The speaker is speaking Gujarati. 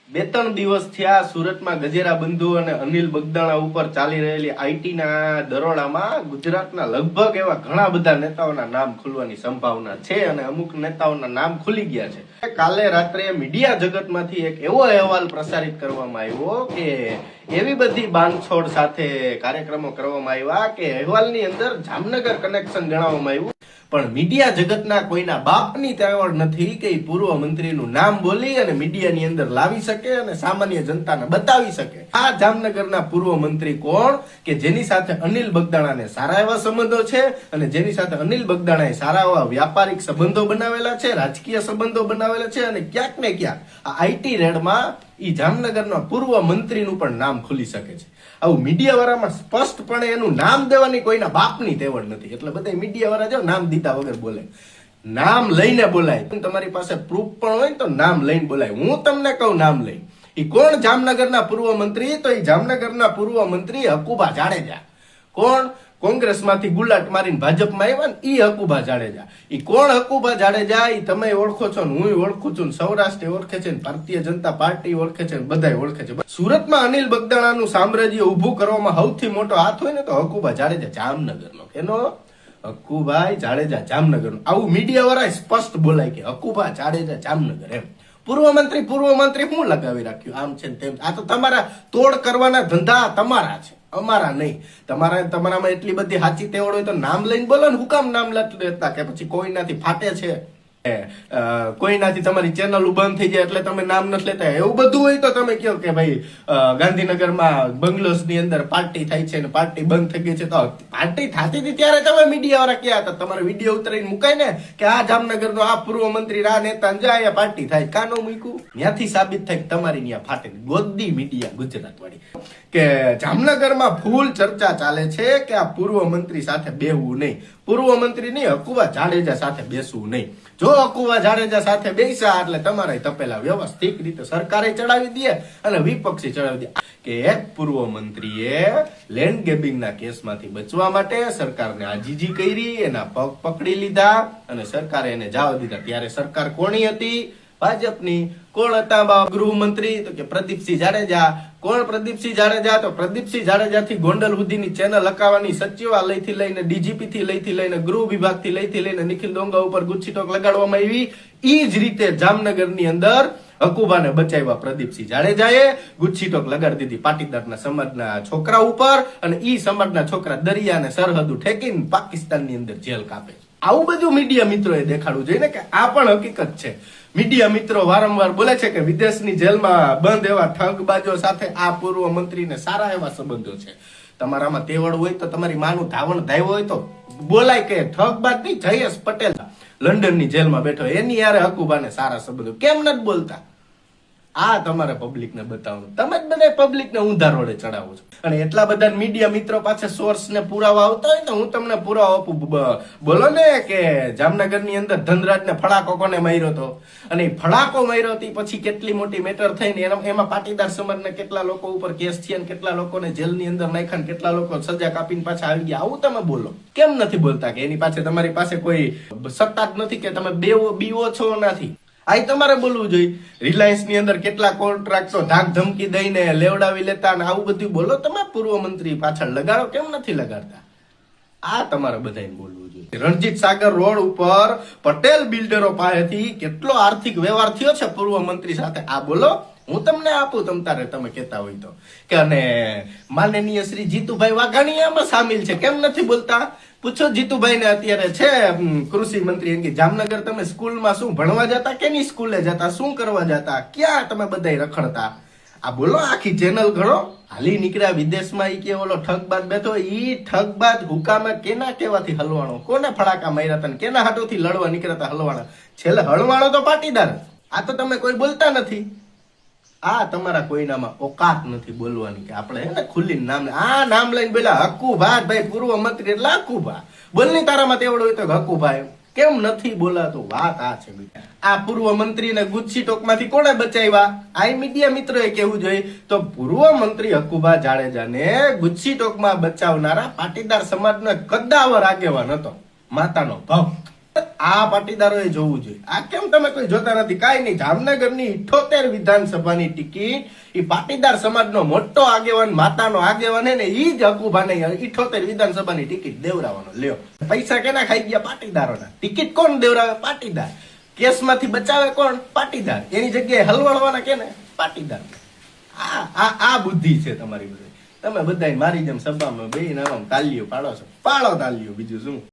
બે ત્રણ દિવસ થયા સુરતમાં ગજેરા બંધુ અને અનિલ બગદાણા ઉપર ચાલી રહેલી આઈટીના દરોડામાં ગુજરાતના લગભગ એવા ઘણા બધા નેતાઓના નામ ખુલવાની સંભાવના છે અને અમુક નેતાઓના નામ ખુલી ગયા છે. કાલે રાત્રે મીડિયા જગતમાંથી એક એવો અહેવાલ પ્રસારિત કરવામાં આવ્યો કે એવી બધી બાંધછોડ સાથે કાર્યક્રમો કરવામાં આવ્યા કે અહેવાલની અંદર જામનગર કનેક્શન ગણાવવામાં આવ્યું, પણ મીડિયા જગતના કોઈના બાપની તેવડ નથી કે પૂર્વ મંત્રીનું નામ બોલી અને મીડિયાની અંદર લાવી શકે અને સામાન્ય જનતાને બતાવી શકે આ જામનગરના પૂર્વ મંત્રી કોણ કે જેની સાથે અનિલ બગદાણાને સારા એવા સંબંધો છે અને જેની સાથે અનિલ બગદાણાએ સારા એવા વ્યાપારિક સંબંધો બનાવેલા છે, રાજકીય સંબંધો બનાવેલા છે અને ક્યાંક ને ક્યાંક આ આઈટી રેડમાં ઈ જામનગરના પૂર્વ મંત્રીનું પણ નામ ખુલી શકે છે. આવું મીડિયા વાળામાં સ્પષ્ટપણે એનું નામ દેવાની કોઈના બાપની તેવડ નથી, એટલે બધા મીડિયા વાળા જો નામ દીધા વગર બોલે, નામ લઈને બોલાય. તમારી પાસે પ્રૂફ પણ હોય તો નામ લઈને બોલાય. હું તમને કહું નામ લઈ, ઈ કોણ જામનગરના પૂર્વ મંત્રી? તો ઈ જામનગરના પૂર્વ મંત્રી હકુભા જાડેજા. કોણ? કોંગ્રેસમાંથી ગુલાટ મારીને ભાજપમાં આવ્યા ને ઈ હકુભા જાડેજા. ઈ કોણ હકુભા જાડેજા? ઈ તમે ઓળખો છો ને હું ઓળખું છું, સૌરાષ્ટ્ર ઓળખે છે, ભારતીય જનતા પાર્ટી ઓળખે છે, બધાય ઓળખે છે. સુરતમાં અનિલ બગદાણાનું સામ્રાજ્ય ઉભું કરવામાં સૌથી મોટો હાથ હોય ને તો હકુભા જાડેજા જામનગરનો. એનો હકુભાઈ જાડેજા જામનગરનો. આવું મીડિયા વાળા સ્પષ્ટ બોલાય કે હકુભા જાડેજા જામનગર એમ. પૂર્વ મંત્રી શું લગાવી રાખ્યું આમ છે તેમ? આ તો તમારા તોડ કરવાના ધંધા તમારા છે, અમારા નહીં. તમારામાં એટલી બધી સાચી તેવડ હોય તો નામ લઈને બોલો ને. હું કામ નામ લેતા કે પછી કોઈનાથી ફાટે છે, કોઈનાથી તમારી ચેનલ બંધ થઈ જાય એટલે તમે નામ નથી લેતા, એવું બધું હોય તો તમે કહો કે ભાઈ ગાંધીનગરમાં બંગલોસ ની અંદર પાર્ટી થાય છે ને પાર્ટી બંધ થઈ ગઈ છે. તો પાર્ટી થતી હતી ત્યારે તમે મીડિયા વાળા ક્યાં હતા? તમારે વિડીયો ઉતરીને મુકાય ને કે આ જામનગરનો આ પૂર્વ મંત્રી આ નેતા જાય પાર્ટી થાય. કાનો મૂક્યું? ત્યાંથી સાબિત થાય કે તમારી ત્યાં ફાટે. ગોદી મીડિયા ગુજરાત વાળી કે જામનગરમાં ફૂલ ચર્ચા ચાલે છે કે આ પૂર્વ મંત્રી સાથે બેહવું નહીં, પૂર્વ મંત્રી નહીં હકુભા જાડેજા સાથે બેસવું નહીં. જો હકુભા જાડેજા સાથે બેસ્યા એટલે તમારે તપેલા વ્યવસ્થિત રીતે સરકારે ચડાવી દે અને વિપક્ષી ચડાવી દે કે એક પૂર્વ મંત્રીએ લેન્ડ ગ્રેબિંગના કેસમાંથી બચવા માટે સરકારને આજીજી કરી, એના પગ પકડી લીધા અને સરકારે એને જવા દીધા. ત્યારે સરકાર કોની હતી? ભાજપની. કોણ હતા ગૃહમંત્રી? તો કે પ્રદીપસિંહ જાડેજા. કોણ પ્રદીપસિંહ જાડેજા? તો પ્રદીપસિંહ જાડેજા થી ગોંડલ સુધીની ચેનલ હકાવવાની સચિવાલય થી લઈને ડીજીપી થી લઈને ગૃહ વિભાગ થી લઈને નિખિલ ડોંગા ઉપર ગુચ્છીટોક લગાડવામાં આવી. ઈ જ રીતે જામનગરની અંદર હકુભાને બચાવ્યા પ્રદીપસિંહ જાડેજાએ. ગુચ્છીટોક લગાડી દીધી પાટીદારના સમાજના છોકરા ઉપર અને ઈ સમાજના છોકરા દરિયાને સરહદ ઠેકીને પાકિસ્તાનની અંદર જેલ કાપે. આવું બધું મીડિયા મિત્રોએ દેખાડવું જોઈએ ને કે આ પણ હકીકત છે. મીડિયા મિત્રો વારંવાર બોલે છે કે વિદેશની જેલમાં બંધ એવા ઠગબાજો સાથે આ પૂર્વ મંત્રીને સારા એવા સંબંધો છે. તમારામાં તેવડ હોય તો તમારી માનું ધાવણ ધાવ્યો હોય તો બોલાય કે ઠગબાજ નહીં, જયેશ પટેલ લંડનની જેલમાં બેઠો એની યારે હકુભાને સારા સંબંધો. કેમ નથી બોલતા? આ તમારે પબ્લિક ને બતાવવાનું. તમે જ બધા પબ્લિક ને ઊંધા રોડે ચડાવો છો અને એટલા બધા મીડિયા મિત્રો પાસે સોર્સ ને પુરાવા આવતા હોય તો હું તમને પુરાવા આપું. બોલો ને કે જામનગર ની અંદર ધનરાજ ને ફડાકો કોને માર્યો હતો અને ફડાકો માર્યો હતી પછી કેટલી મોટી મેટર થઈ ને એમાં પાટીદાર સમાજના કેટલા લોકો ઉપર કેસ થયા ને કેટલા લોકોને જેલની અંદર નાખ્યા ને કેટલા લોકો સજા કાપીને પાછા આવી ગયા. આવું તમે બોલો. કેમ નથી બોલતા કે એની પાસે તમારી પાસે કોઈ સત્તા જ નથી કે તમે બીવો છો? નથી. આ તમારે બોલવું જોઈએ. રિલાયન્સ ની અંદર કેટલા કોન્ટ્રાક્ટો ધાક ધમકી દઈને લેવડાવી લેતા અને આવું બધું બોલો. તમે પૂર્વ મંત્રી પાછળ લગાડો, કેમ નથી લગાડતા? આ તમારે બધાને બોલવું જોઈએ. રણજીત સાગર રોડ ઉપર પટેલ બિલ્ડરો પાસેથી કેટલો આર્થિક વ્યવહાર થયો છે પૂર્વ મંત્રી સાથે, આ બોલો. હું તમને આપું તમે કહેતા હોય તો કે અને માનનીય શ્રી જીતુભાઈ વાઘાણી આમાં સામેલ છે. કેમ નથી બોલતા? પૂછો જીતુભાઈ ને. અત્યારે છે કૃષિ મંત્રી કે જામનગર તમે સ્કૂલમાં શું ભણવા જતા? કેની સ્કૂલે જતા? શું કરવા જતા? ક્યાં તમે બધા રખડતા? આ બોલો. આખી ચેનલ ઘણો હાલી નીકળ્યા વિદેશમાં. ઈ કે ઓલો ઠગબાજ બેઠો, ઈ ઠગબાજ હુકામાં કેના કેવાથી હલવાણો, કોને ફડાકા માર્યા હતા કેના હાટોથી લડવા નીકળ્યા હલવાણા? છેલ્લે હળવાણો તો પાટીદાર. આ તો તમે કોઈ બોલતા નથી. આ તમારા કોઈનામાં ઓકાત નથી બોલવાની કે આપણે એને ખુલ્લી નામ આ નામ લઈને બોલ્યા હકુભા ભાઈ પૂર્વ મંત્રી એટલે હકુભા. બોલની તારામાં તેવડ હોય તો હકુભાઈ કેમ નથી બોલાતું? વાત આ છે બેટા. આ પૂર્વ મંત્રીને ગુચ્છીટોક માંથી કોણે બચાવ્યા? આ મીડિયા મિત્રોએ કેવું જોઈએ તો પૂર્વ મંત્રી હકુભા જાડેજાને ગુચ્છીટોકમાં બચાવનારા પાટીદાર સમાજનો કદ્દાવર આગેવાન હતો, માતાનો ભક્ત. આ પાટીદારોએ જોવું જોઈએ. આ કેમ તમે કોઈ જોતા નથી? કાંઈ નહીં. જામનગરની 78 વિધાનસભાની ટિકિટ ઈ પાટીદાર સમાજનો મોટો આગેવાન, માતાનો આગેવાન હે ને, ઈ જ હકુભાને 78 વિધાનસભાની ટિકિટ દેવરાવાનો. લ્યો, પૈસા કેના ખાઈ ગયા? પાટીદારોના. ટિકિટ કોણ દેવરાવે? પાટીદાર. કેસમાંથી બચાવે કોણ? પાટીદાર. એની જગ્યાએ હલવાડવાના કેને? પાટીદાર. આ બુદ્ધિ છે તમારી બધી. તમે બધા મારી જેમ સભામાં બેહીને આમ તાલીઓ પાડો છો. પાડો તાલીઓ, બીજું શું?